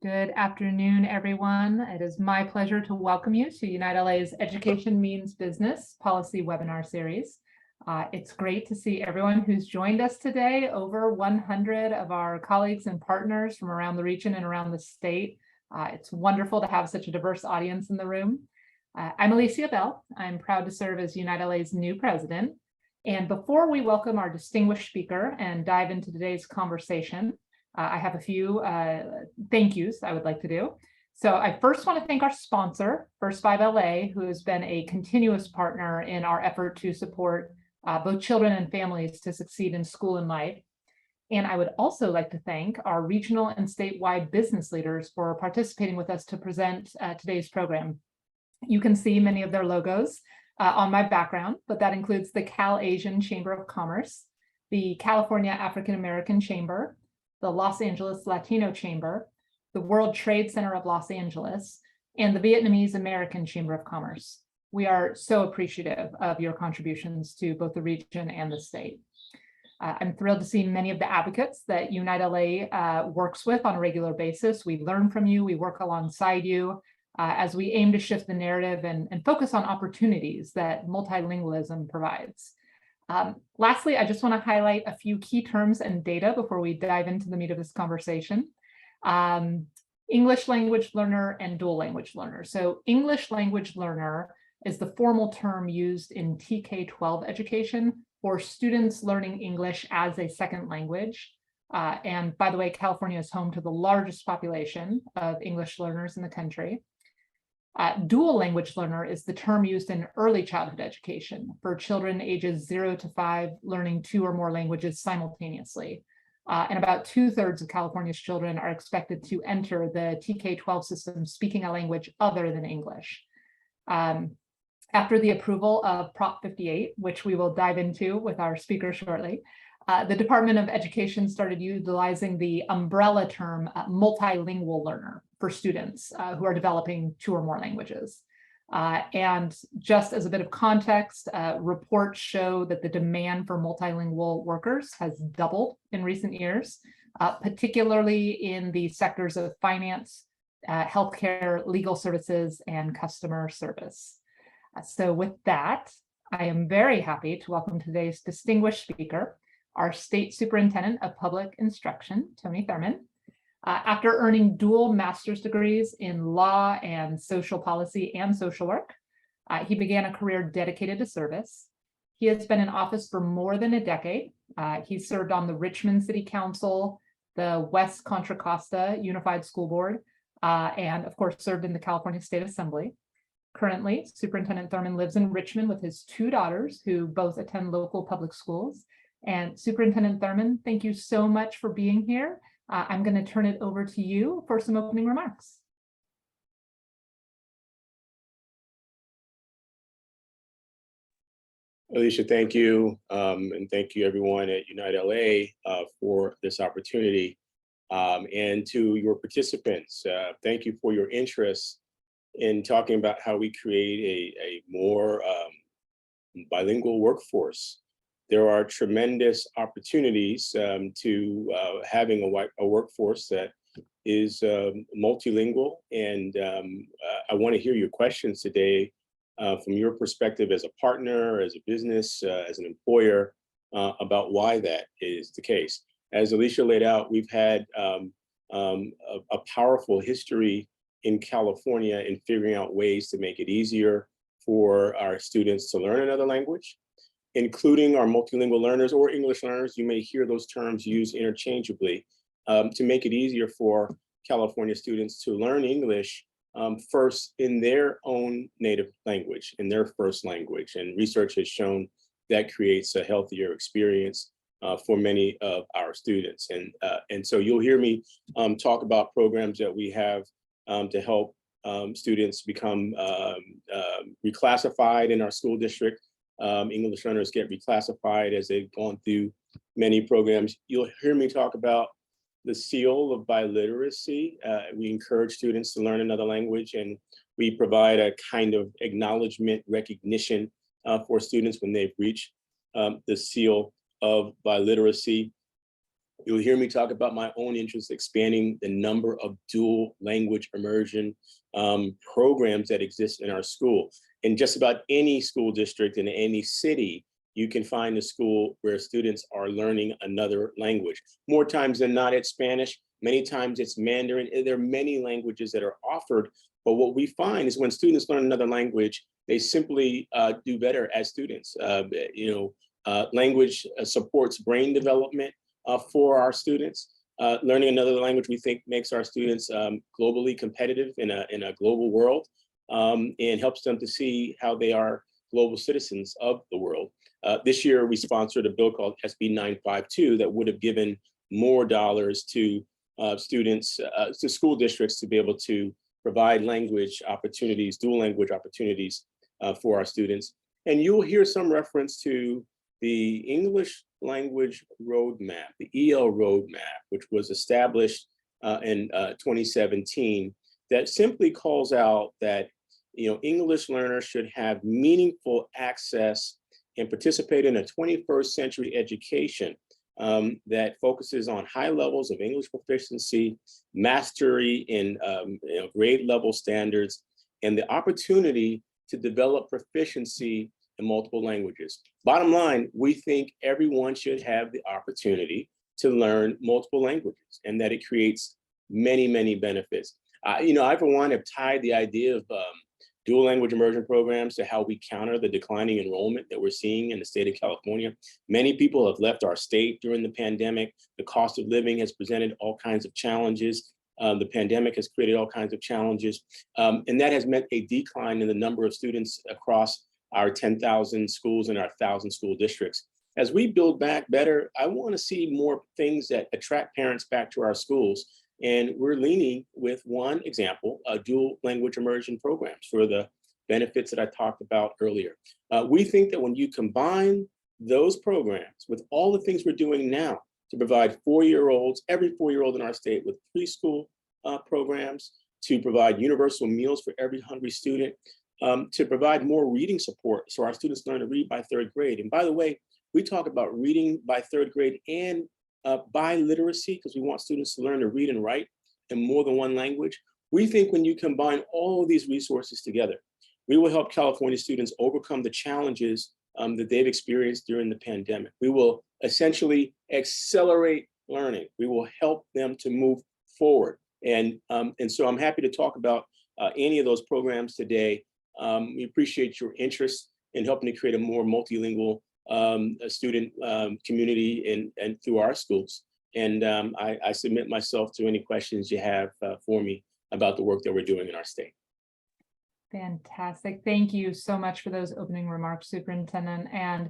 Good afternoon, everyone. It is my pleasure to welcome you to Unite LA's Education Means Business Policy Webinar Series. It's great to see everyone who's joined us today, over 100 of our colleagues and partners from around the region and around the state. It's wonderful to have such a diverse audience in the room. I'm Alicia Bell. I'm proud to serve as Unite LA's new president. And before we welcome our distinguished speaker and dive into today's conversation, I have a few thank yous I would like to do. So I first want to thank our sponsor, First 5 LA, who has been a continuous partner in our effort to support both children and families to succeed in school and life. And I would also like to thank our regional and statewide business leaders for participating with us to present today's program. You can see many of their logos on my background, but that includes the Cal Asian Chamber of Commerce, the California African American Chamber, the Los Angeles Latino Chamber, the World Trade Center of Los Angeles, and the Vietnamese American Chamber of Commerce. We are so appreciative of your contributions to both the region and the state. I'm thrilled to see many of the advocates that Unite LA works with on a regular basis. We learn from you, we work alongside you as we aim to shift the narrative and focus on opportunities that multilingualism provides. Lastly, I just want to highlight a few key terms and data before we dive into the meat of this conversation. English language learner and dual language learner. So English language learner is the formal term used in TK-12 education for students learning English as a second language. And by the way, California is home to the largest population of English learners in the country. Dual language learner is the term used in early childhood education for children ages 0 to 5 learning 2 or more languages simultaneously. And about 2/3 of California's children are expected to enter the TK-12 system speaking a language other than English. After the approval of Prop 58, which we will dive into with our speaker shortly, the Department of Education started utilizing the umbrella term multilingual learner for students who are developing 2 or more languages. And just as a bit of context, reports show that the demand for multilingual workers has doubled in recent years, particularly in the sectors of finance, healthcare, legal services, and customer service. So with that, I am very happy to welcome today's distinguished speaker, our State Superintendent of Public Instruction, Tony Thurmond. After earning dual master's degrees in law and social policy and social work, he began a career dedicated to service. He has been in office for more than a decade. He served on the Richmond City Council, the West Contra Costa Unified School Board, and of course served in the California State Assembly. Currently, Superintendent Thurmond lives in Richmond with his 2 daughters who both attend local public schools. And Superintendent Thurmond, thank you so much for being here. I'm going to turn it over to you for some opening remarks. Alicia, thank you. And thank you everyone at Unite LA for this opportunity. And to your participants, thank you for your interest in talking about how we create a more bilingual workforce. There are tremendous opportunities to having a workforce that is multilingual. And I want to hear your questions today from your perspective as a partner, as a business, as an employer, about why that is the case. As Alicia laid out, we've had a powerful history in California in figuring out ways to make it easier for our students to learn another language, including our multilingual learners or English learners. You may hear those terms used interchangeably, to make it easier for California students to learn English first in their own native language, in their first language. And research has shown that creates a healthier experience for many of our students. And so you'll hear me talk about programs that we have to help students become reclassified in our school district. English learners get reclassified as they've gone through many programs. You'll hear me talk about the seal of biliteracy. We encourage students to learn another language, and we provide a kind of acknowledgement, recognition for students when they've reached the seal of biliteracy. You'll hear me talk about my own interest expanding the number of dual language immersion programs that exist in our school. In just about any school district in any city, you can find a school where students are learning another language. More times than not, it's Spanish. Many times it's Mandarin. There are many languages that are offered. But what we find is when students learn another language, they simply do better as students. Language supports brain development for our students. Learning another language, we think, makes our students globally competitive in a global world, and helps them to see how they are global citizens of the world. This year, we sponsored a bill called SB 952 that would have given more dollars to students, to school districts to be able to provide language opportunities, dual language opportunities for our students. And you'll hear some reference to the English language roadmap, the EL roadmap, which was established in 2017, that simply calls out that English learners should have meaningful access and participate in a 21st century education that focuses on high levels of English proficiency, mastery in grade level standards, and the opportunity to develop proficiency in multiple languages. Bottom line, we think everyone should have the opportunity to learn multiple languages, and that it creates many, many benefits. I, for one, have tied the idea of dual language immersion programs to how we counter the declining enrollment that we're seeing in the state of California. Many people have left our state during the pandemic. The cost of living has presented all kinds of challenges. The pandemic has created all kinds of challenges. And that has meant a decline in the number of students across our 10,000 schools and our 1,000 school districts. As we build back better, I want to see more things that attract parents back to our schools. And we're leaning with one example, dual language immersion programs for the benefits that I talked about earlier. We think that when you combine those programs with all the things we're doing now to provide every 4-year-old in our state with preschool programs, to provide universal meals for every hungry student, to provide more reading support so our students learn to read by 3rd grade. And by the way, we talk about reading by 3rd grade and biliteracy, because we want students to learn to read and write in more than one language. We think when you combine all of these resources together, we will help California students overcome the challenges that they've experienced during the pandemic. We will essentially accelerate learning. We will help them to move forward. And so I'm happy to talk about any of those programs today. We appreciate your interest in helping to create a more multilingual student community and through our schools. And I submit myself to any questions you have for me about the work that we're doing in our state. Fantastic. Thank you so much for those opening remarks, Superintendent. And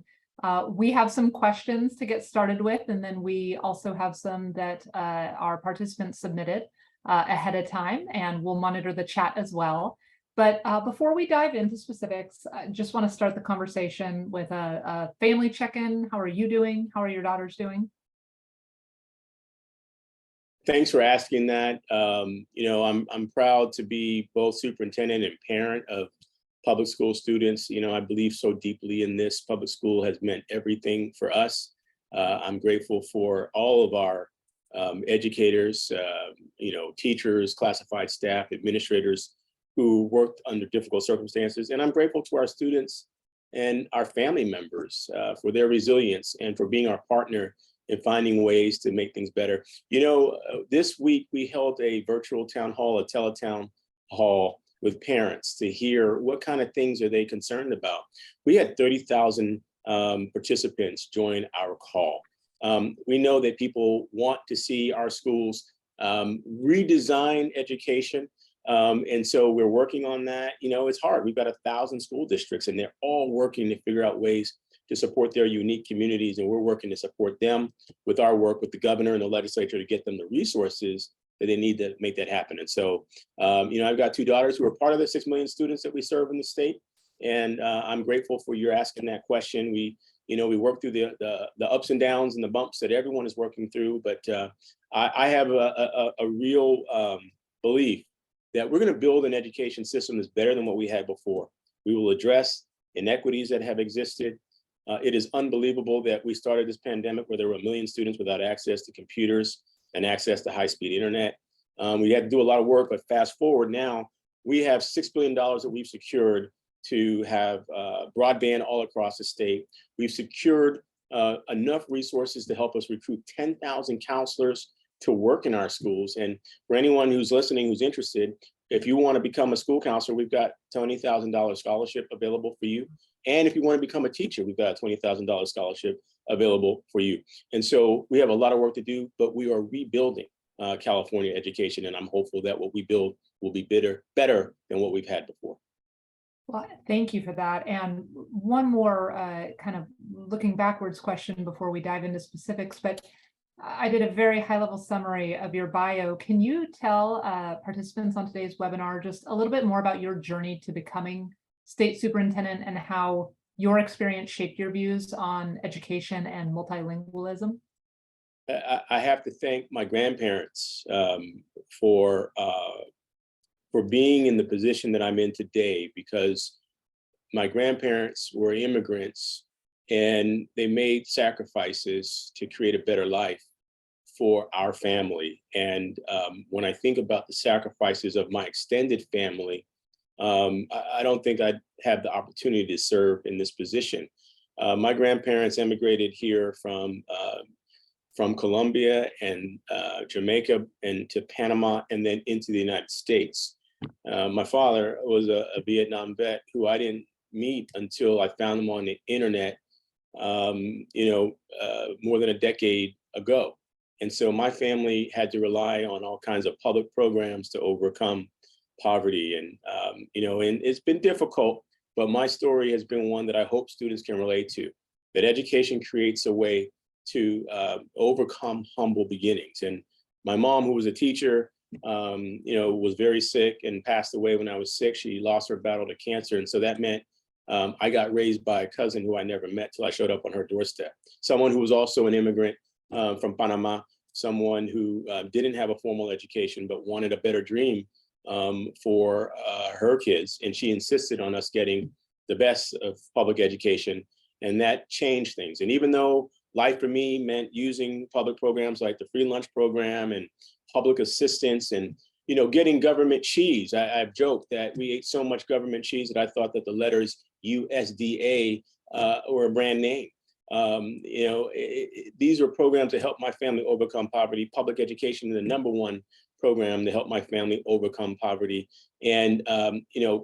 we have some questions to get started with, and then we also have some that our participants submitted ahead of time, and we'll monitor the chat as well. But before we dive into specifics, I just want to start the conversation with a family check-in. How are you doing? How are your daughters doing? Thanks for asking that. I'm proud to be both superintendent and parent of public school students. I believe so deeply in this. Public school has meant everything for us. I'm grateful for all of our educators, teachers, classified staff, administrators who worked under difficult circumstances. And I'm grateful to our students and our family members for their resilience and for being our partner in finding ways to make things better. This week we held a virtual town hall, a teletown hall with parents to hear what kind of things are they concerned about. We had 30,000 participants join our call. We know that people want to see our schools redesign education. And so we're working on that. It's hard. We've got 1,000 school districts and they're all working to figure out ways to support their unique communities. And we're working to support them with our work with the governor and the legislature to get them the resources that they need to make that happen. And so, I've got 2 daughters who are part of the 6 million students that we serve in the state. And I'm grateful for your asking that question. We work through the ups and downs and the bumps that everyone is working through. But I have a real belief that we're going to build an education system that's better than what we had before. We will address inequities that have existed. It is unbelievable that we started this pandemic where there were 1 million students without access to computers and access to high-speed internet. We had to do a lot of work, but fast forward now, we have $6 billion that we've secured to have broadband all across the state. We've secured enough resources to help us recruit 10,000 counselors to work in our schools. And for anyone who's listening, who's interested, if you want to become a school counselor, we've got $20,000 scholarship available for you. And if you want to become a teacher, we've got a $20,000 scholarship available for you. And so we have a lot of work to do, but we are rebuilding California education. And I'm hopeful that what we build will be better than what we've had before. Well, thank you for that. And one more kind of looking backwards question before we dive into specifics, but I did a very high-level summary of your bio. Can you tell participants on today's webinar just a little bit more about your journey to becoming state superintendent and how your experience shaped your views on education and multilingualism? I have to thank my grandparents for being in the position that I'm in today, because my grandparents were immigrants and they made sacrifices to create a better life for our family. And when I think about the sacrifices of my extended family, I don't think I'd have the opportunity to serve in this position. My grandparents immigrated here from Colombia and Jamaica and to Panama and then into the United States. My father was a Vietnam vet who I didn't meet until I found him on the internet, more than a decade ago. And so my family had to rely on all kinds of public programs to overcome poverty. And, and it's been difficult, but my story has been one that I hope students can relate to, that education creates a way to overcome humble beginnings. And my mom, who was a teacher, was very sick and passed away when I was 6. She lost her battle to cancer. And so that meant I got raised by a cousin who I never met till I showed up on her doorstep. Someone who was also an immigrant from Panama, someone who didn't have a formal education, but wanted a better dream for her kids. And she insisted on us getting the best of public education. And that changed things. And even though life for me meant using public programs like the free lunch program and public assistance and, getting government cheese. I've joked that we ate so much government cheese that I thought that the letters USDA were a brand name. These are programs to help my family overcome poverty. Public education is the #1 program to help my family overcome poverty. And,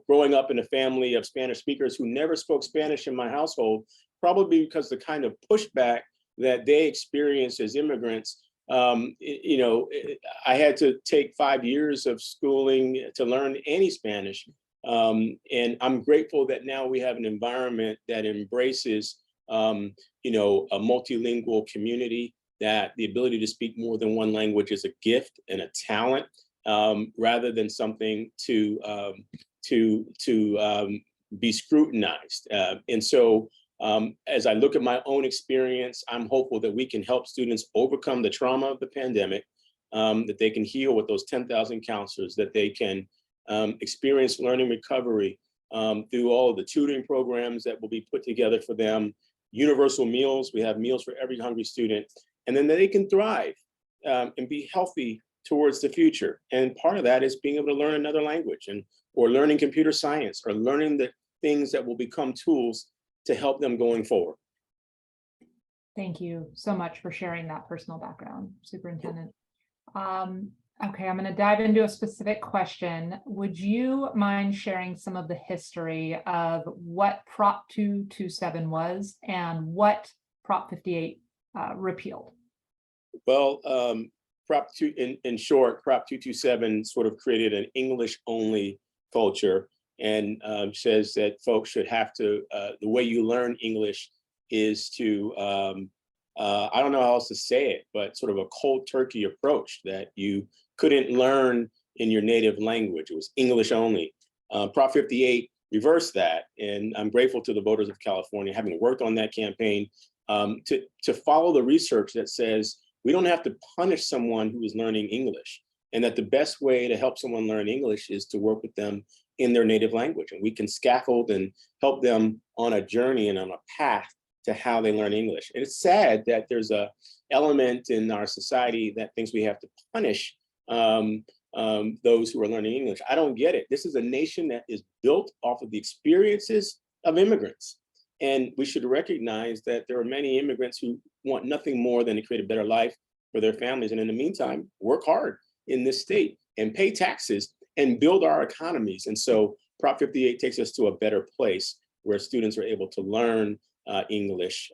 growing up in a family of Spanish speakers who never spoke Spanish in my household, probably because the kind of pushback that they experienced as immigrants, I had to take 5 years of schooling to learn any Spanish. And I'm grateful that now we have an environment that embraces, a multilingual community, that the ability to speak more than one language is a gift and a talent, rather than something to be scrutinized. And so as I look at my own experience, I'm hopeful that we can help students overcome the trauma of the pandemic, that they can heal with those 10,000 counselors, that they can experience learning recovery through all of the tutoring programs that will be put together for them, universal meals. We have meals for every hungry student, and then that they can thrive and be healthy towards the future. And part of that is being able to learn another language or learning computer science or learning the things that will become tools to help them going forward. Thank you so much for sharing that personal background, Superintendent. Okay, I'm going to dive into a specific question. Would you mind sharing some of the history of what Prop 227 was and what Prop 58 repealed? Well, Prop 2, in short, Prop 227 sort of created an English-only culture and says that folks should have to, the way you learn English is to, I don't know how else to say it, but sort of a cold turkey approach, that you couldn't learn in your native language. It was English only. Prop 58 reversed that, and I'm grateful to the voters of California, having worked on that campaign, to follow the research that says we don't have to punish someone who is learning English, and that the best way to help someone learn English is to work with them in their native language. And we can scaffold and help them on a journey and on a path to how they learn English. And it's sad that there's a element in our society that thinks we have to punish those who are learning English. I don't get it. This is a nation that is built off of the experiences of immigrants. And we should recognize that there are many immigrants who want nothing more than to create a better life for their families. And in the meantime, work hard in this state and pay taxes and build our economies. And so Prop 58 takes us to a better place where students are able to learn English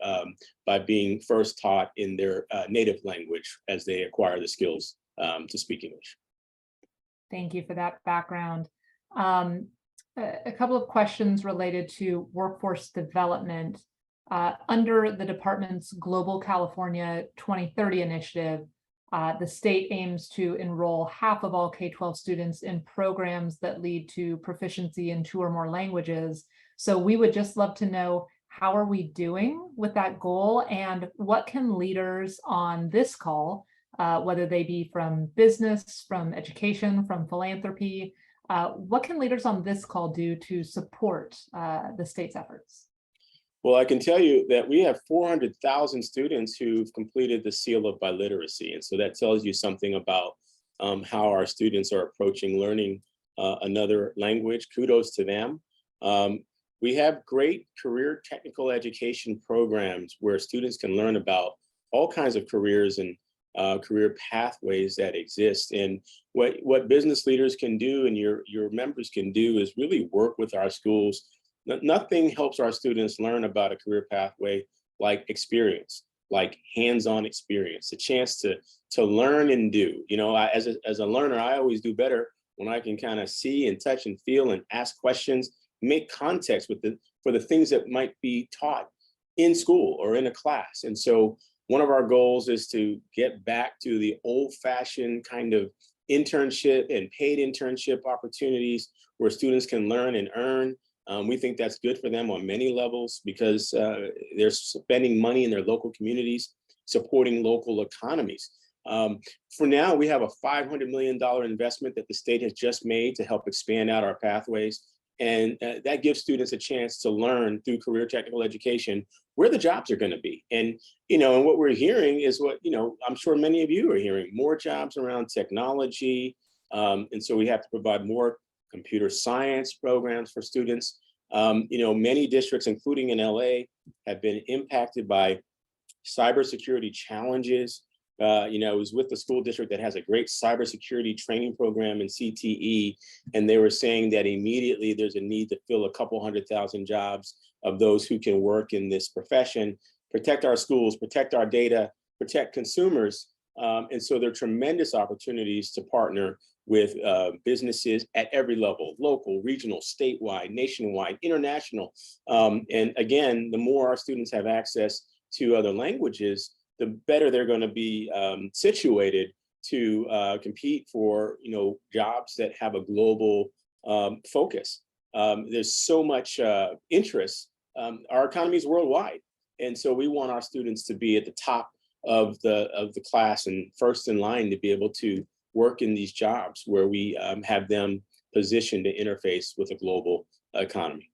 by being first taught in their native language as they acquire the skills to speak English. Thank you for that background. A couple of questions related to workforce development. Under the department's Global California 2030 initiative, the state aims to enroll half of all K-12 students in programs that lead to proficiency in 2 or more languages. So we would just love to know, how are we doing with that goal, and what can leaders on this call, whether they be from business, from education, from philanthropy, what can leaders on this call do to support the state's efforts? Well, I can tell you that we have 400,000 students who've completed the seal of biliteracy. And so that tells you something about how our students are approaching learning another language. Kudos to them. We have great career technical education programs where students can learn about all kinds of careers and career pathways that exist. And what business leaders can do and your members can do is really work with our schools. Nothing helps our students learn about a career pathway like experience, like hands-on experience, a chance to learn and do. You know, as a learner, I always do better when I can kind of see and touch and feel and ask questions, make context for the things that might be taught in school or in a class. And so one of our goals is to get back to the old-fashioned kind of internship and paid internship opportunities where students can learn and earn. We think that's good for them on many levels because they're spending money in their local communities, supporting local economies. For now, we have a $500 million investment that the state has just made to help expand out our pathways. And that gives students a chance to learn through career technical education where the jobs are going to be. And, you know, and what we're hearing is what, you know, I'm sure many of you are hearing, more jobs around technology. And so we have to provide more computer science programs for students. You know, many districts, including in LA, have been impacted by cybersecurity challenges. You know, I was with the school district that has a great cybersecurity training program in CTE, and they were saying that immediately there's a need to fill a couple 100,000 jobs of those who can work in this profession, protect our schools, protect our data, protect consumers. And so there are tremendous opportunities to partner with businesses at every level, local, regional, statewide, nationwide, international. And again, the more our students have access to other languages, the better they're going to be situated to compete for, you know, jobs that have a global focus. There's so much interest. Our economy is worldwide, and so we want our students to be at the top of the class and first in line to be able to work in these jobs where we have them positioned to interface with a global economy.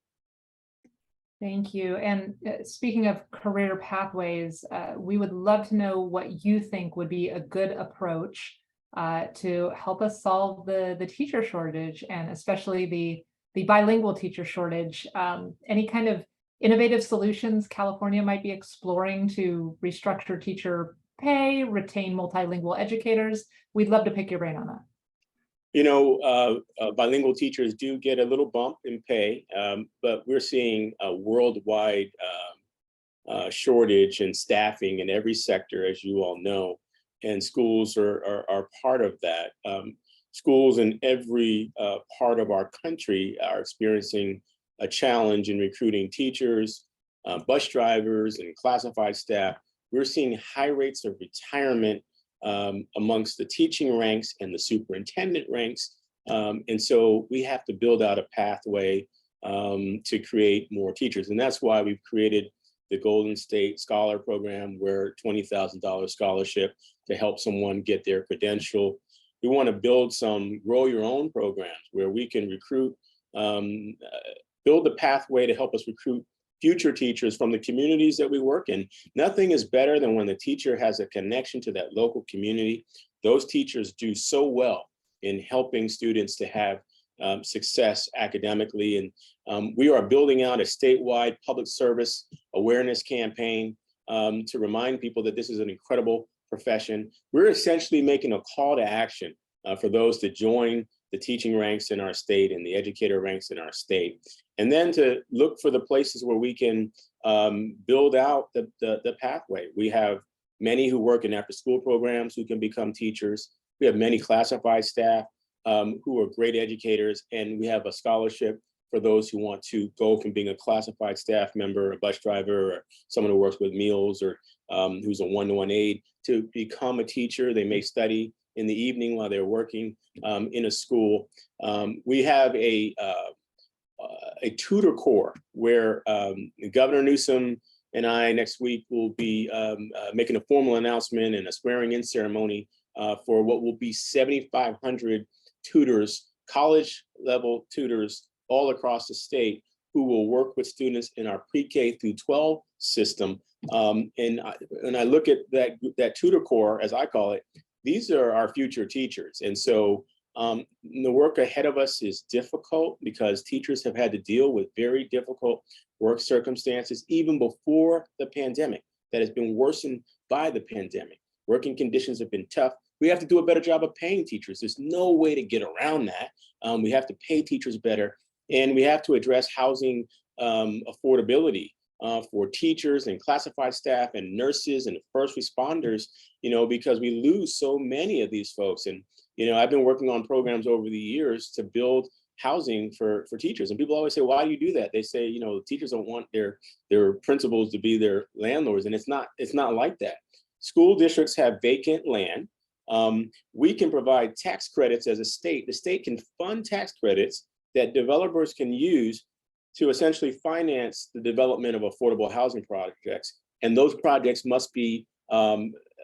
Thank you. And speaking of career pathways, we would love to know what you think would be a good approach to help us solve the teacher shortage, and especially the bilingual teacher shortage. Any kind of innovative solutions California might be exploring to restructure teacher pay, retain multilingual educators? We'd love to pick your brain on that. You know, bilingual teachers do get a little bump in pay, but we're seeing a worldwide shortage in staffing in every sector, as you all know, and schools are part of that. Schools in every part of our country are experiencing a challenge in recruiting teachers, bus drivers, and classified staff. We're seeing high rates of retirement amongst the teaching ranks and the superintendent ranks. And so we have to build out a pathway to create more teachers. And that's why we've created the Golden State Scholar Program, where $20,000 scholarship to help someone get their credential. We want to build some grow your own programs where we can recruit, build the pathway to help us recruit future teachers from the communities that we work in. Nothing is better than when the teacher has a connection to that local community. Those teachers do so well in helping students to have success academically. And we are building out a statewide public service awareness campaign to remind people that this is an incredible profession. We're essentially making a call to action for those to join the teaching ranks in our state and the educator ranks in our state. And then to look for the places where we can build out the pathway. We have many who work in after school programs who can become teachers. We have many classified staff who are great educators, and we have a scholarship for those who want to go from being a classified staff member, a bus driver, or someone who works with meals, or who's a one-to-one aide, to become a teacher. They may study in the evening while they're working in a school. We have a tutor corps where Governor Newsom and I next week will be making a formal announcement and a swearing-in ceremony for what will be 7,500 tutors, college-level tutors all across the state, who will work with students in our pre-K through 12 system. And I look at that tutor corps, as I call it, these are our future teachers. And so the work ahead of us is difficult because teachers have had to deal with very difficult work circumstances, even before the pandemic, that has been worsened by the pandemic. Working conditions have been tough. We have to do a better job of paying teachers. There's no way to get around that. We have to pay teachers better, and we have to address housing affordability for teachers and classified staff and nurses and first responders, because we lose so many of these folks. And, I've been working on programs over the years to build housing for teachers. And people always say, why do you do that? They say, teachers don't want their principals to be their landlords. And it's not like that. School districts have vacant land. We can provide tax credits as a state. The state can fund tax credits that developers can use to essentially finance the development of affordable housing projects. And those projects must be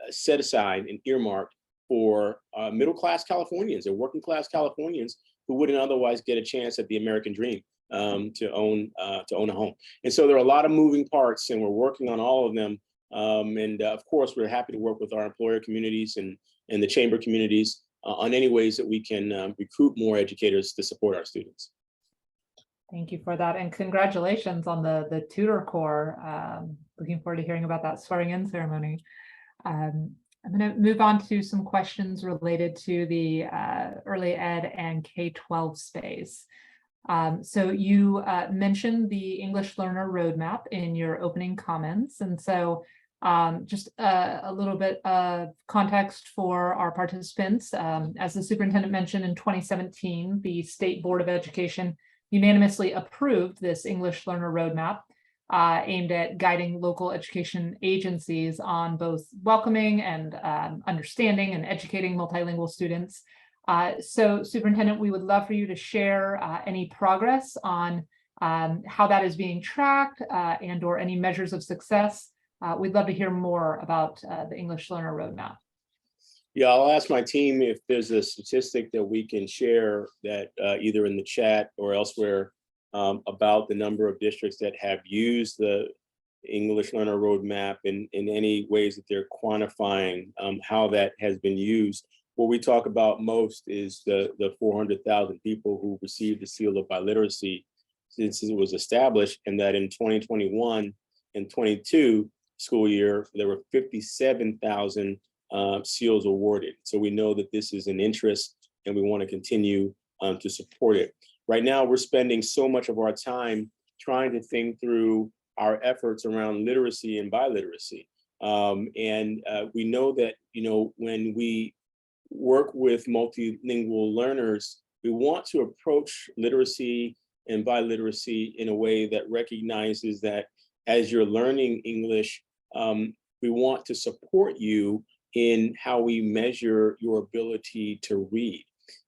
set aside and earmarked for middle-class Californians and working-class Californians who wouldn't otherwise get a chance at the American dream to own a home. And so there are a lot of moving parts, and we're working on all of them. Of course, we're happy to work with our employer communities and the chamber communities on any ways that we can recruit more educators to support our students. Thank you for that, and congratulations on the tutor corps. Looking forward to hearing about that swearing-in ceremony. I'm going to move on to some questions related to the early ed and K-12 space. So you mentioned the English Learner Roadmap in your opening comments, and so just a little bit of context for our participants. As the superintendent mentioned, in 2017, the State Board of Education unanimously approved this English Learner Roadmap aimed at guiding local education agencies on both welcoming and understanding and educating multilingual students. So Superintendent, we would love for you to share any progress on how that is being tracked and or any measures of success. We'd love to hear more about the English Learner Roadmap. Yeah, I'll ask my team if there's a statistic that we can share that either in the chat or elsewhere about the number of districts that have used the English Learner Roadmap in any ways that they're quantifying how that has been used. What we talk about most is the 400,000 people who received the seal of biliteracy since it was established, and that in 2021 and 22 school year, there were 57,000 seals awarded. So we know that this is an interest, and we want to continue to support it. Right now, we're spending so much of our time trying to think through our efforts around literacy and biliteracy. We know that, when we work with multilingual learners, we want to approach literacy and biliteracy in a way that recognizes that as you're learning English, we want to support you in how we measure your ability to read.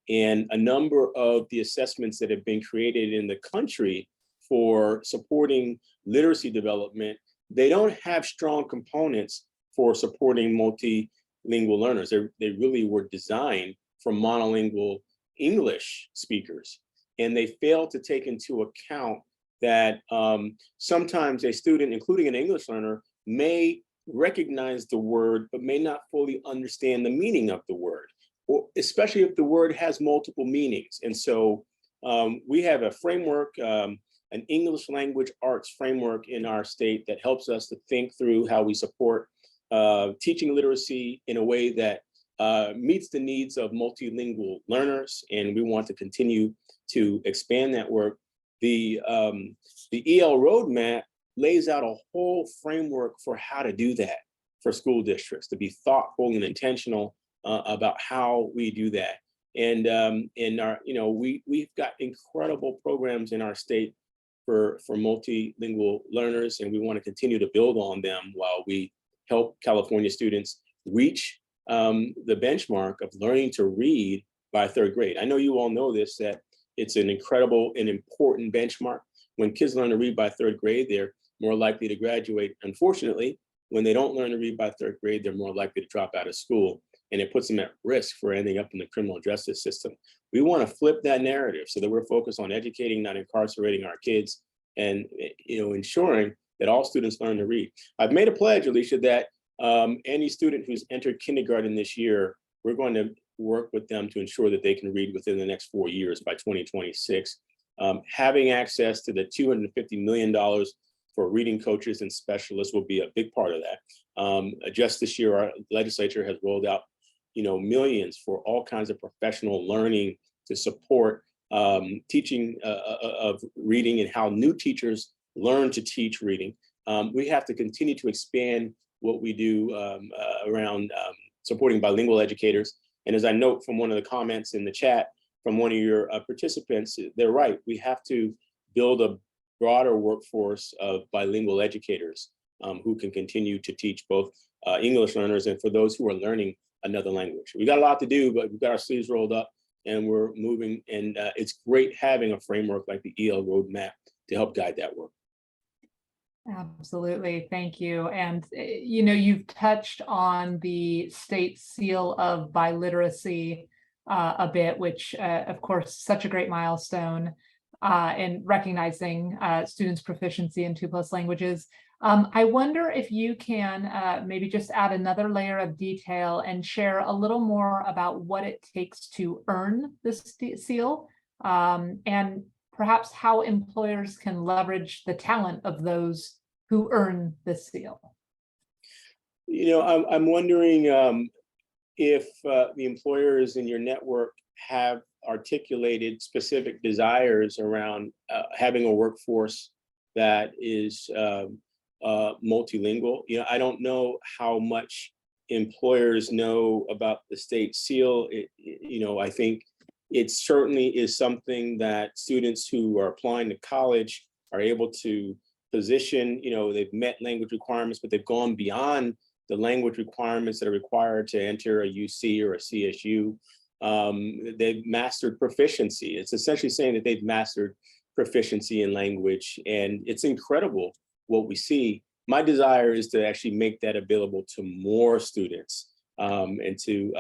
And a number of the assessments that have been created in the country for supporting literacy development, they don't have strong components for supporting multilingual learners. They really were designed for monolingual English speakers, and they fail to take into account that sometimes a student, including an English learner, may recognize the word, but may not fully understand the meaning of the word, or especially if the word has multiple meanings. And so we have a framework, an English language arts framework in our state that helps us to think through how we support teaching literacy in a way that meets the needs of multilingual learners. And we want to continue to expand that work. The EL roadmap lays out a whole framework for how to do that for school districts, to be thoughtful and intentional about how we do that. And in our, we've got incredible programs in our state for multilingual learners, and we want to continue to build on them while we help California students reach the benchmark of learning to read by 3rd grade. I know you all know this, that it's an incredible and important benchmark. When kids learn to read by 3rd grade, they're more likely to graduate. Unfortunately, when they don't learn to read by 3rd grade, they're more likely to drop out of school, and it puts them at risk for ending up in the criminal justice system. We want to flip that narrative so that we're focused on educating, not incarcerating our kids, and ensuring that all students learn to read. I've made a pledge, Alicia, that any student who's entered kindergarten this year, we're going to work with them to ensure that they can read within the next 4 years by 2026. Having access to the $250 million for reading coaches and specialists will be a big part of that. Just this year, our legislature has rolled out, millions for all kinds of professional learning to support teaching of reading and how new teachers learn to teach reading. We have to continue to expand what we do around supporting bilingual educators. And as I note from one of the comments in the chat from one of your participants, they're right. We have to build a broader workforce of bilingual educators who can continue to teach both English learners and for those who are learning another language. We got a lot to do, but we've got our sleeves rolled up and we're moving. And it's great having a framework like the EL roadmap to help guide that work. Absolutely. Thank you. And, you've touched on the state seal of biliteracy a bit, which, of course, such a great milestone in recognizing students' proficiency in 2+ languages. I wonder if you can maybe just add another layer of detail and share a little more about what it takes to earn this seal, and perhaps how employers can leverage the talent of those who earn this seal. I'm wondering if the employers in your network have articulated specific desires around having a workforce that is multilingual. I don't know how much employers know about the state seal. I think it certainly is something that students who are applying to college are able to position. They've met language requirements, but they've gone beyond the language requirements that are required to enter a UC or a CSU. They've mastered proficiency. It's essentially saying that they've mastered proficiency in language, and it's incredible what we see. My desire is to actually make that available to more students and to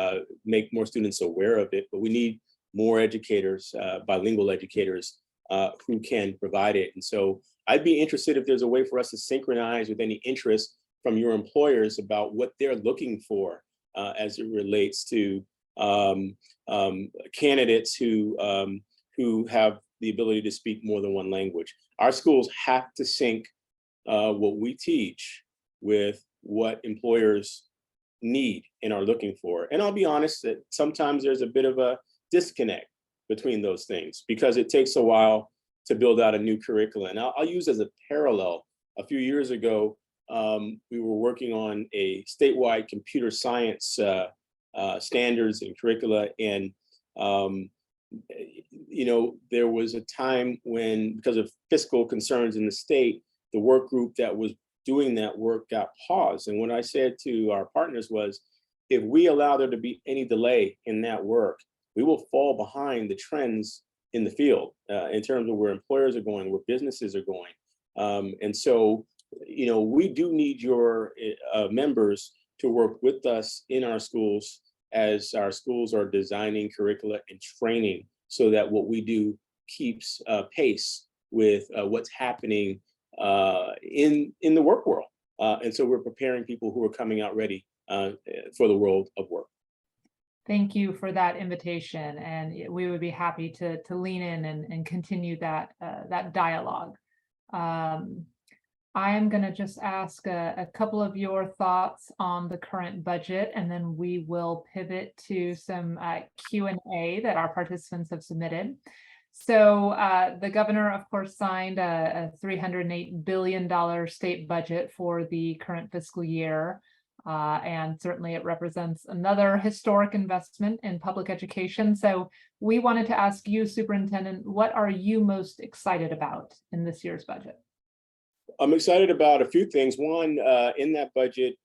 make more students aware of it, but we need more educators, bilingual educators who can provide it. And so I'd be interested if there's a way for us to synchronize with any interest from your employers about what they're looking for as it relates to candidates who have the ability to speak more than one language. Our schools have to sync what we teach with what employers need and are looking for. And I'll be honest that sometimes there's a bit of a disconnect between those things because it takes a while to build out a new curriculum. And I'll use as a parallel, a few years ago, we were working on a statewide computer science standards and curricula. And, there was a time when, because of fiscal concerns in the state, the work group that was doing that work got paused. And what I said to our partners was, if we allow there to be any delay in that work, we will fall behind the trends in the field in terms of where employers are going, where businesses are going. And so, we do need your members to work with us in our schools as our schools are designing curricula and training so that what we do keeps pace with what's happening in the work world. And so we're preparing people who are coming out ready for the world of work. Thank you for that invitation, and we would be happy to lean in and continue that that dialogue. I am going to just ask a couple of your thoughts on the current budget, and then we will pivot to some Q&A that our participants have submitted. So the governor, of course, signed a $308 billion state budget for the current fiscal year. And certainly it represents another historic investment in public education. So we wanted to ask you, Superintendent, what are you most excited about in this year's budget? I'm excited about a few things. One, in that budget,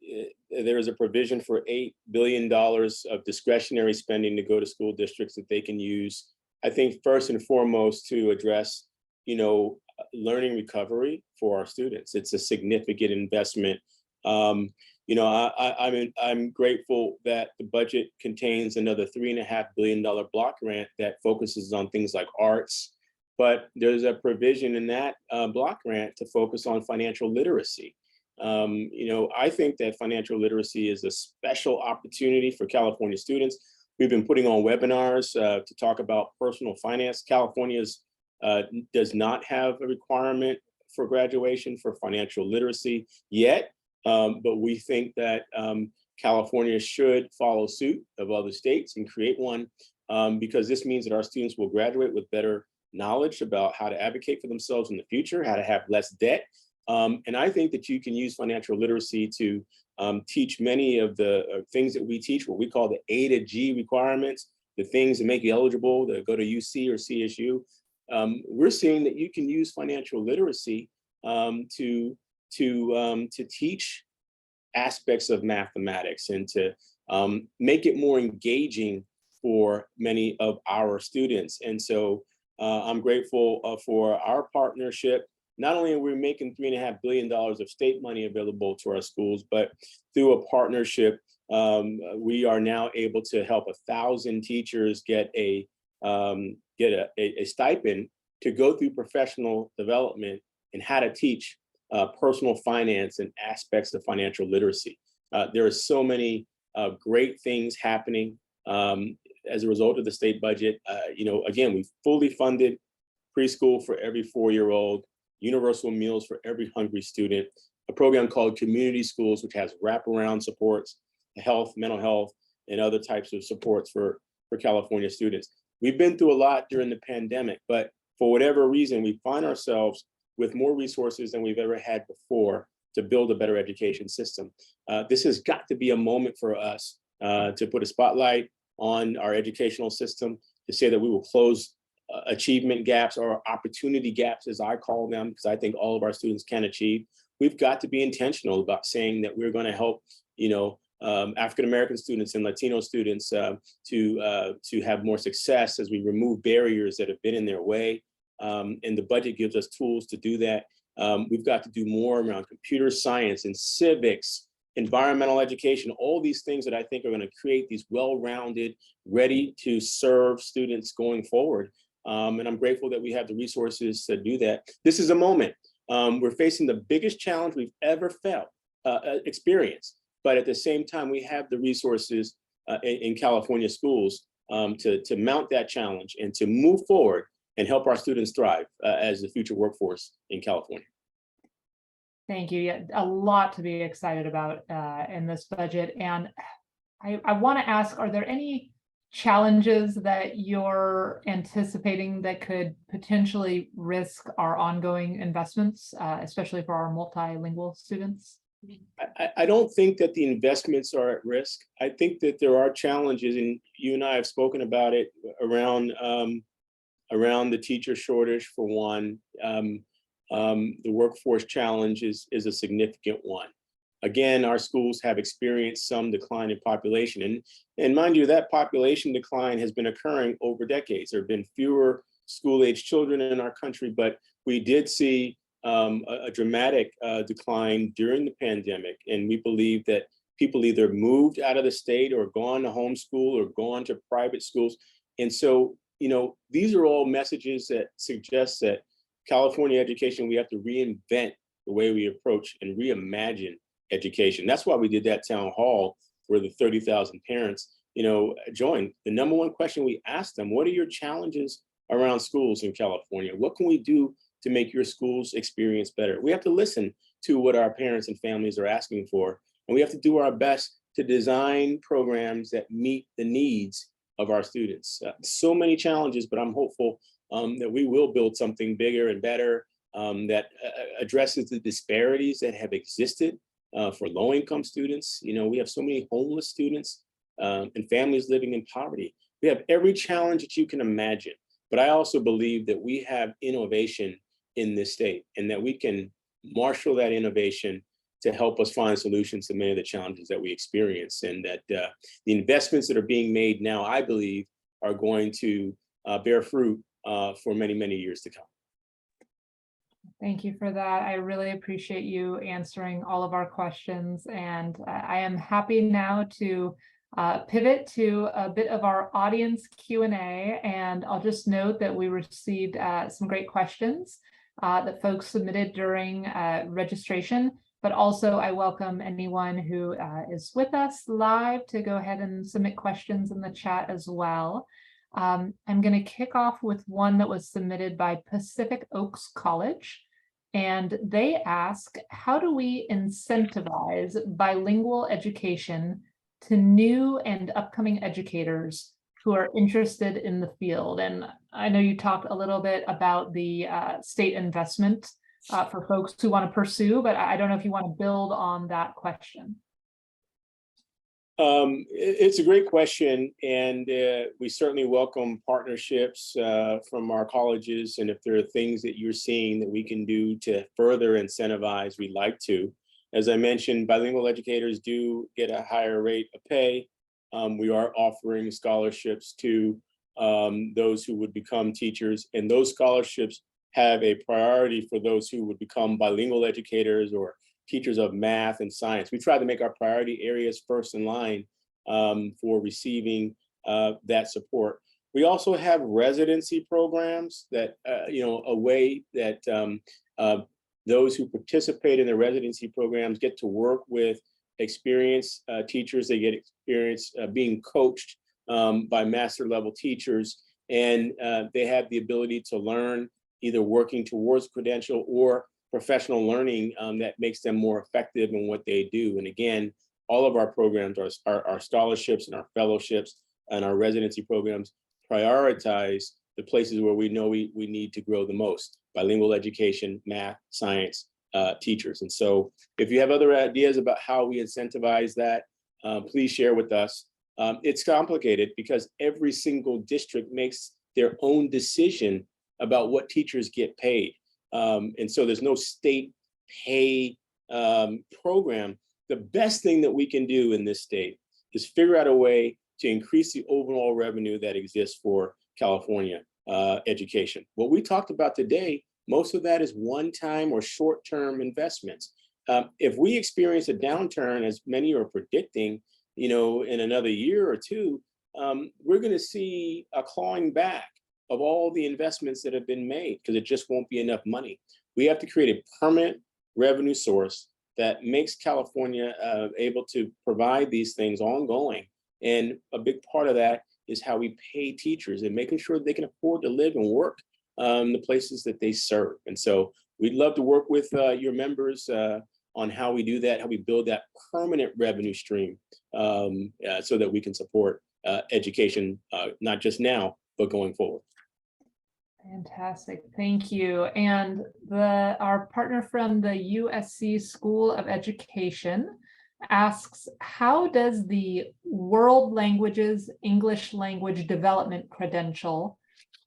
there is a provision for $8 billion of discretionary spending to go to school districts that they can use, I think, first and foremost, to address, learning recovery for our students. It's a significant investment. I'm grateful that the budget contains another $3.5 billion block grant that focuses on things like arts, but there's a provision in that block grant to focus on financial literacy. I think that financial literacy is a special opportunity for California students. We've been putting on webinars to talk about personal finance. California's does not have a requirement for graduation for financial literacy yet. But we think that California should follow suit of other states and create one because this means that our students will graduate with better knowledge about how to advocate for themselves in the future, how to have less debt. And I think that you can use financial literacy to teach many of the things that we teach, what we call the A to G requirements, the things that make you eligible to go to UC or CSU. We're seeing that you can use financial literacy to teach aspects of mathematics and to make it more engaging for many of our students. And so I'm grateful for our partnership. Not only are we making $3.5 billion of state money available to our schools, but through a partnership, we are now able to help 1,000 teachers get a stipend to go through professional development and how to teach personal finance and aspects of financial literacy. There are so many great things happening as a result of the state budget. Again, we fully funded preschool for every 4-year-old, universal meals for every hungry student, a program called Community Schools, which has wraparound supports, health, mental health, and other types of supports for California students. We've been through a lot during the pandemic, but for whatever reason, we find ourselves with more resources than we've ever had before to build a better education system. This has got to be a moment for us to put a spotlight on our educational system, to say that we will close achievement gaps or opportunity gaps, as I call them, because I think all of our students can achieve. We've got to be intentional about saying that we're going to help, African-American students and Latino students to have more success as we remove barriers that have been in their way. And the budget gives us tools to do that. We've got to do more around computer science and civics, environmental education, all these things that I think are going to create these well-rounded, ready to serve students going forward. And I'm grateful that we have the resources to do that. This is a moment. We're facing the biggest challenge we've ever experienced. But at the same time, we have the resources in California schools to mount that challenge and to move forward and help our students thrive as the future workforce in California. Thank you. Yeah, a lot to be excited about in this budget. And I want to ask, are there any challenges that you're anticipating that could potentially risk our ongoing investments, especially for our multilingual students? I don't think that the investments are at risk. I think that there are challenges, and you and I have spoken about it around the teacher shortage, for one. The workforce challenge is a significant one. Again, our schools have experienced some decline in population. And mind you, that population decline has been occurring over decades. There have been fewer school-age children in our country, but we did see a dramatic decline during the pandemic. And we believe that people either moved out of the state or gone to homeschool or gone to private schools. And so, these are all messages that suggest that California education, we have to reinvent the way we approach and reimagine education. That's why we did that town hall where the 30,000 parents, joined. The number one question we asked them, what are your challenges around schools in California? What can we do to make your school's experience better? We have to listen to what our parents and families are asking for, and we have to do our best to design programs that meet the needs of our students. So many challenges, but I'm hopeful that we will build something bigger and better that addresses the disparities that have existed for low-income students. We have so many homeless students and families living in poverty. We have every challenge that you can imagine, but I also believe that we have innovation in this state and that we can marshal that innovation to help us find solutions to many of the challenges that we experience, and that the investments that are being made now, I believe, are going to bear fruit for many, many years to come. Thank you for that. I really appreciate you answering all of our questions, and I am happy now to pivot to a bit of our audience Q&A, and I'll just note that we received some great questions that folks submitted during registration, but also I welcome anyone who is with us live to go ahead and submit questions in the chat as well. I'm going to kick off with one that was submitted by Pacific Oaks College, and they ask, how do we incentivize bilingual education to new and upcoming educators who are interested in the field? And I know you talked a little bit about the state investment for folks who want to pursue, but I don't know if you want to build on that question. It's a great question, and we certainly welcome partnerships from our colleges. And if there are things that you're seeing that we can do to further incentivize, we'd like to. As I mentioned, bilingual educators do get a higher rate of pay. We are offering scholarships to those who would become teachers, and those scholarships have a priority for those who would become bilingual educators or teachers of math and science. We try to make our priority areas first in line for receiving that support. We also have residency programs that, a way that those who participate in the residency programs get to work with experienced teachers. They get experience being coached by master level teachers, and they have the ability to learn either working towards credential or professional learning that makes them more effective in what they do. And again, all of our programs, our scholarships and our fellowships and our residency programs prioritize the places where we know we need to grow the most: bilingual education, math, science, teachers. And so if you have other ideas about how we incentivize that, please share with us. It's complicated because every single district makes their own decision about what teachers get paid. And so there's no state pay program. The best thing that we can do in this state is figure out a way to increase the overall revenue that exists for California education. What we talked about today, most of that is one-time or short-term investments. If we experience a downturn, as many are predicting, in another year or two, we're going to see a clawing back of all the investments that have been made, because it just won't be enough money. We have to create a permanent revenue source that makes California able to provide these things ongoing. And a big part of that is how we pay teachers and making sure they can afford to live and work the places that they serve. And so we'd love to work with your members on how we do that, how we build that permanent revenue stream so that we can support education, not just now, but going forward. Fantastic, thank you. And our partner from the USC School of Education asks, how does the World Languages English Language Development credential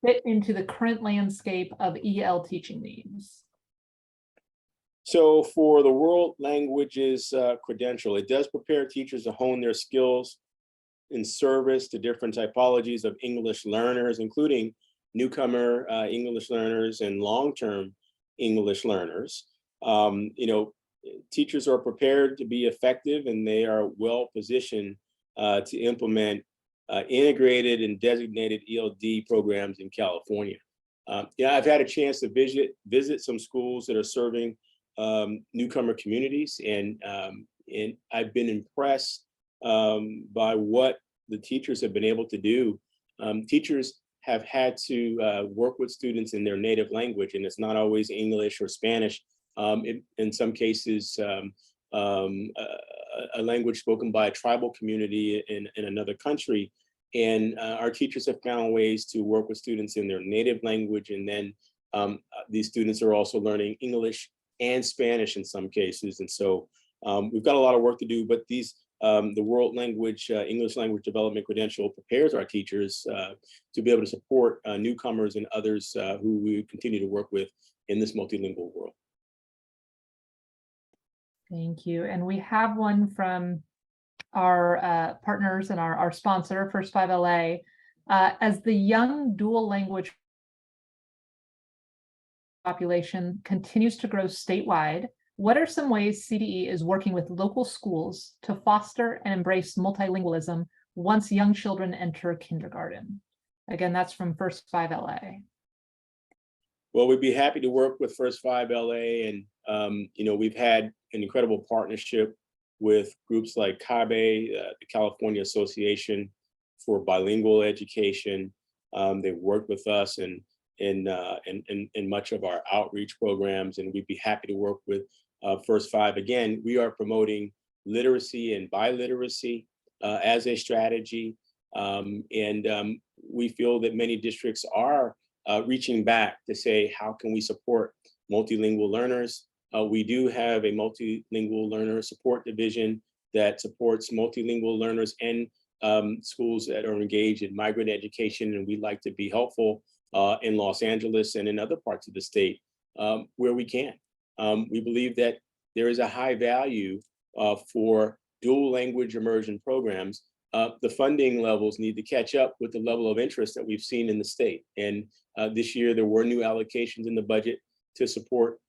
fit into the current landscape of EL teaching needs? So for the World Languages credential, it does prepare teachers to hone their skills in service to different typologies of English learners, including newcomer English learners and long-term English learners. Teachers are prepared to be effective, and they are well positioned to implement integrated and designated ELD programs in California. Yeah, I've had a chance to visit some schools that are serving newcomer communities, and I've been impressed by what the teachers have been able to do. Teachers have had to work with students in their native language, and it's not always English or Spanish. In some cases, a language spoken by a tribal community in another country. And our teachers have found ways to work with students in their native language. And then these students are also learning English and Spanish in some cases. And so we've got a lot of work to do, but the World Language, English Language Development Credential prepares our teachers to be able to support newcomers and others who we continue to work with in this multilingual world. Thank you. And we have one from our partners and our sponsor, First 5 LA. As the young dual language population continues to grow statewide, what are some ways CDE is working with local schools to foster and embrace multilingualism once young children enter kindergarten? Again, that's from First 5 LA. Well, we'd be happy to work with First 5 LA, and we've had an incredible partnership with groups like CABE, the California Association for Bilingual Education. They've worked with us in much of our outreach programs, and we'd be happy to work with First 5. Again, we are promoting literacy and biliteracy as a strategy, and we feel that many districts are reaching back to say, how can we support multilingual learners? We do have a multilingual learner support division that supports multilingual learners and schools that are engaged in migrant education, and we'd like to be helpful in Los Angeles and in other parts of the state where we can. We believe that there is a high value for dual language immersion programs. The funding levels need to catch up with the level of interest that we've seen in the state. And this year, there were new allocations in the budget to support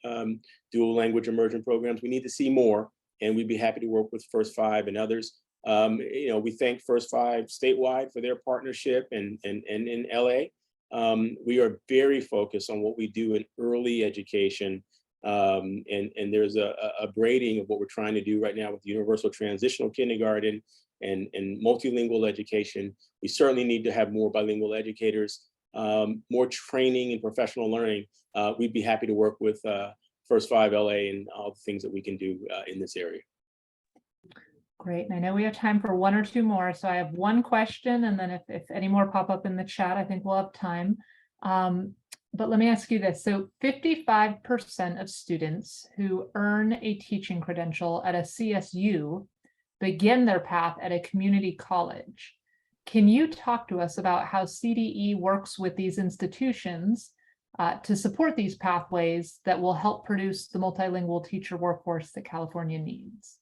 dual language immersion programs. We need to see more, and we'd be happy to work with First 5 and others. We thank First 5 statewide for their partnership, and in LA. We are very focused on what we do in early education. And there's a braiding of what we're trying to do right now with universal transitional kindergarten and multilingual education. We certainly need to have more bilingual educators, more training and professional learning. We'd be happy to work with First 5 LA and all the things that we can do in this area. Great. And I know we have time for one or two more. So I have one question, and then if any more pop up in the chat, I think we'll have time. But let me ask you this. So 55% of students who earn a teaching credential at a CSU begin their path at a community college. Can you talk to us about how CDE works with these institutions to support these pathways that will help produce the multilingual teacher workforce that California needs?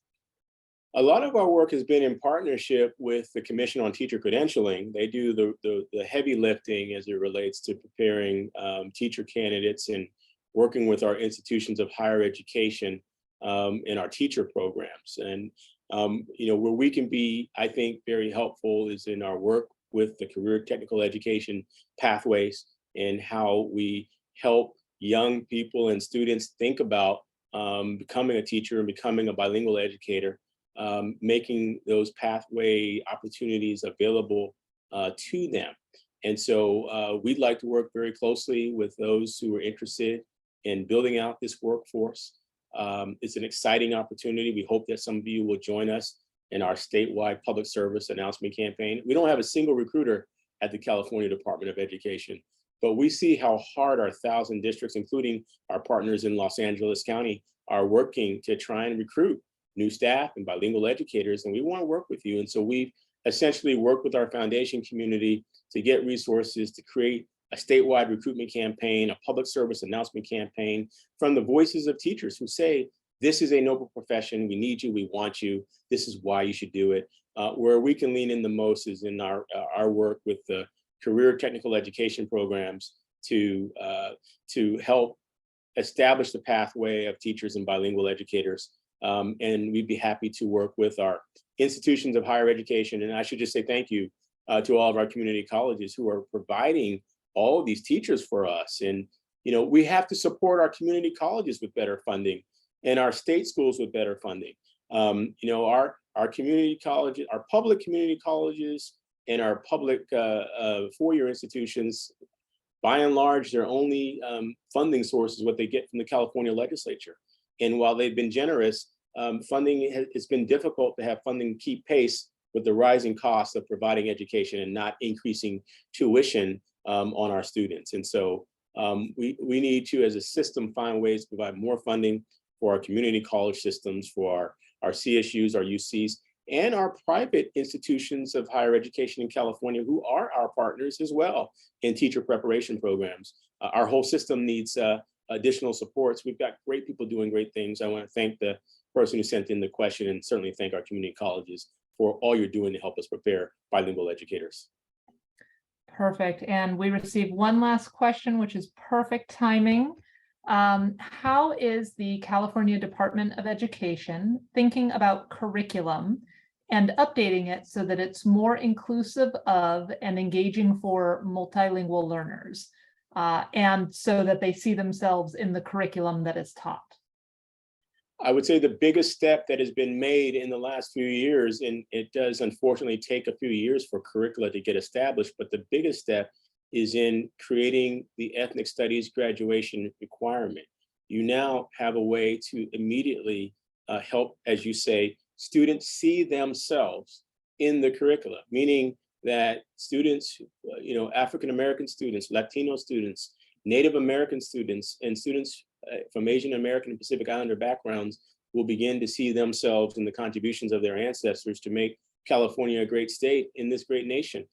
A lot of our work has been in partnership with the Commission on Teacher Credentialing. They do the heavy lifting as it relates to preparing teacher candidates and working with our institutions of higher education in our teacher programs. And where we can be, I think, very helpful is in our work with the career technical education pathways and how we help young people and students think about becoming a teacher and becoming a bilingual educator. Making those pathway opportunities available to them. And so we'd like to work very closely with those who are interested in building out this workforce. It's an exciting opportunity. We hope that some of you will join us in our statewide public service announcement campaign. We don't have a single recruiter at the California Department of Education, but we see how hard our 1,000 districts, including our partners in Los Angeles County, are working to try and recruit new staff and bilingual educators, and we want to work with you. And so we've essentially worked with our foundation community to get resources to create a statewide recruitment campaign, a public service announcement campaign from the voices of teachers who say, this is a noble profession, we need you, we want you, this is why you should do it. Where we can lean in the most is in our work with the career technical education programs to help establish the pathway of teachers and bilingual educators. And we'd be happy to work with our institutions of higher education. And I should just say thank you to all of our community colleges who are providing all of these teachers for us. And, we have to support our community colleges with better funding and our state schools with better funding. Our community colleges, our public community colleges and our public four-year institutions, by and large, their only funding source is what they get from the California legislature. And while they've been generous, it's been difficult to have funding keep pace with the rising costs of providing education and not increasing tuition on our students. And so we need to, as a system, find ways to provide more funding for our community college systems, for our CSUs, our UCs, and our private institutions of higher education in California, who are our partners as well in teacher preparation programs. Our whole system needs additional supports. We've got great people doing great things. I want to thank the person who sent in the question, and certainly thank our community colleges for all you're doing to help us prepare bilingual educators. Perfect. And we received one last question, which is perfect timing. How is the California Department of Education thinking about curriculum and updating it so that it's more inclusive of and engaging for multilingual learners, and so that they see themselves in the curriculum that is taught? I would say the biggest step that has been made in the last few years, and it does unfortunately take a few years for curricula to get established, but the biggest step is in creating the ethnic studies graduation requirement. You now have a way to immediately help, as you say, students see themselves in the curricula, meaning that students, African-American students, Latino students, Native American students, and students from Asian American and Pacific Islander backgrounds will begin to see themselves in the contributions of their ancestors to make California a great state in this great nation.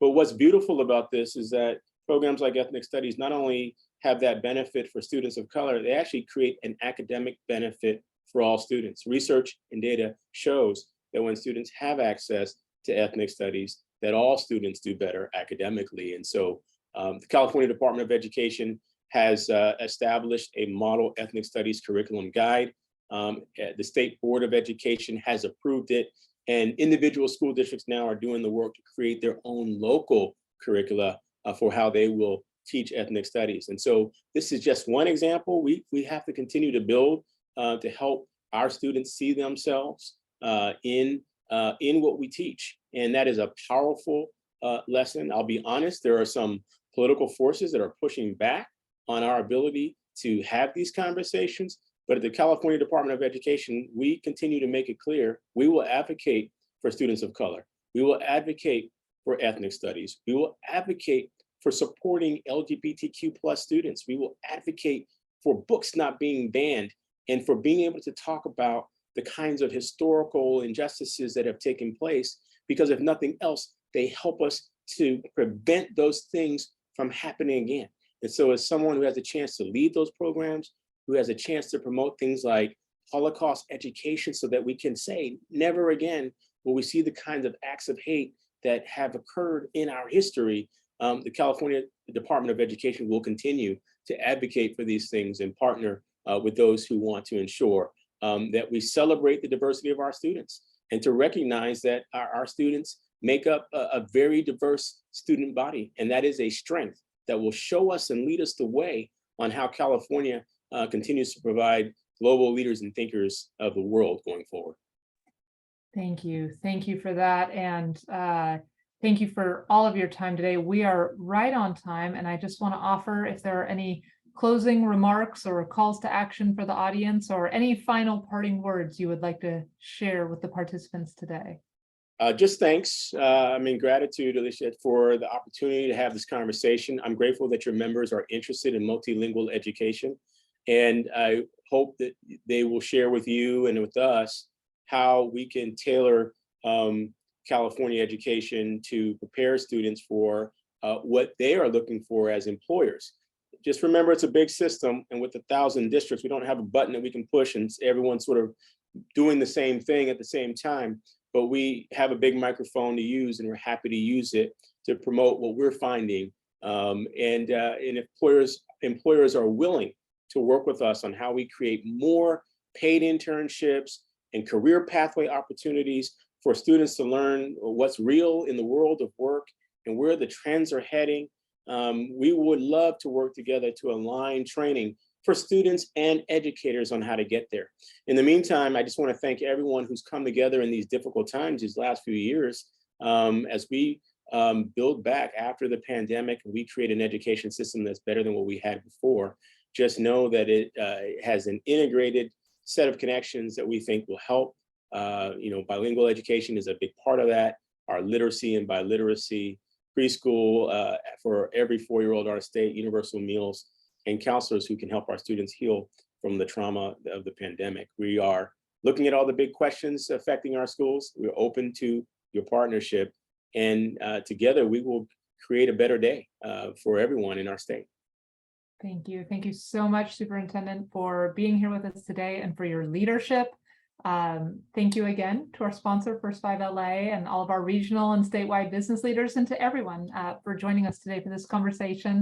But what's beautiful about this is that programs like ethnic studies not only have that benefit for students of color, they actually create an academic benefit for all students. Research and data shows that when students have access to ethnic studies, that all students do better academically. And so the California Department of Education has established a model ethnic studies curriculum guide. The State Board of Education has approved it, and individual school districts now are doing the work to create their own local curricula for how they will teach ethnic studies. And so this is just one example. We have to continue to build to help our students see themselves in what we teach. And that is a powerful lesson. I'll be honest, there are some political forces that are pushing back on our ability to have these conversations. But at the California Department of Education, we continue to make it clear, we will advocate for students of color. We will advocate for ethnic studies. We will advocate for supporting LGBTQ+ students. We will advocate for books not being banned and for being able to talk about the kinds of historical injustices that have taken place, because if nothing else, they help us to prevent those things from happening again. And so as someone who has a chance to lead those programs, who has a chance to promote things like Holocaust education so that we can say, never again will we see the kinds of acts of hate that have occurred in our history, the California Department of Education will continue to advocate for these things and partner with those who want to ensure that we celebrate the diversity of our students and to recognize that our students make up a very diverse student body. And that is a strength that will show us and lead us the way on how California continues to provide global leaders and thinkers of the world going forward. Thank you. Thank you for that. And thank you for all of your time today. We are right on time. And I just want to offer, if there are any closing remarks or calls to action for the audience, or any final parting words you would like to share with the participants today. Just thanks. Gratitude, Alicia, for the opportunity to have this conversation. I'm grateful that your members are interested in multilingual education. And I hope that they will share with you and with us how we can tailor California education to prepare students for what they are looking for as employers. Just remember, it's a big system, and with 1,000 districts, we don't have a button that we can push and everyone's sort of doing the same thing at the same time. But we have a big microphone to use, and we're happy to use it to promote what we're finding. And employers are willing to work with us on how we create more paid internships and career pathway opportunities for students to learn what's real in the world of work and where the trends are heading, we would love to work together to align training for students and educators on how to get there. In the meantime, I just want to thank everyone who's come together in these difficult times these last few years as we build back after the pandemic and we create an education system that's better than what we had before. Just know that it has an integrated set of connections that we think will help. Bilingual education is a big part of that. Our literacy and biliteracy, preschool for every 4-year-old in our state, universal meals, and counselors who can help our students heal from the trauma of the pandemic. We are looking at all the big questions affecting our schools. We're open to your partnership, and together we will create a better day for everyone in our state. Thank you. Thank you so much, Superintendent, for being here with us today and for your leadership. Thank you again to our sponsor, First 5 LA, and all of our regional and statewide business leaders, and to everyone for joining us today for this conversation.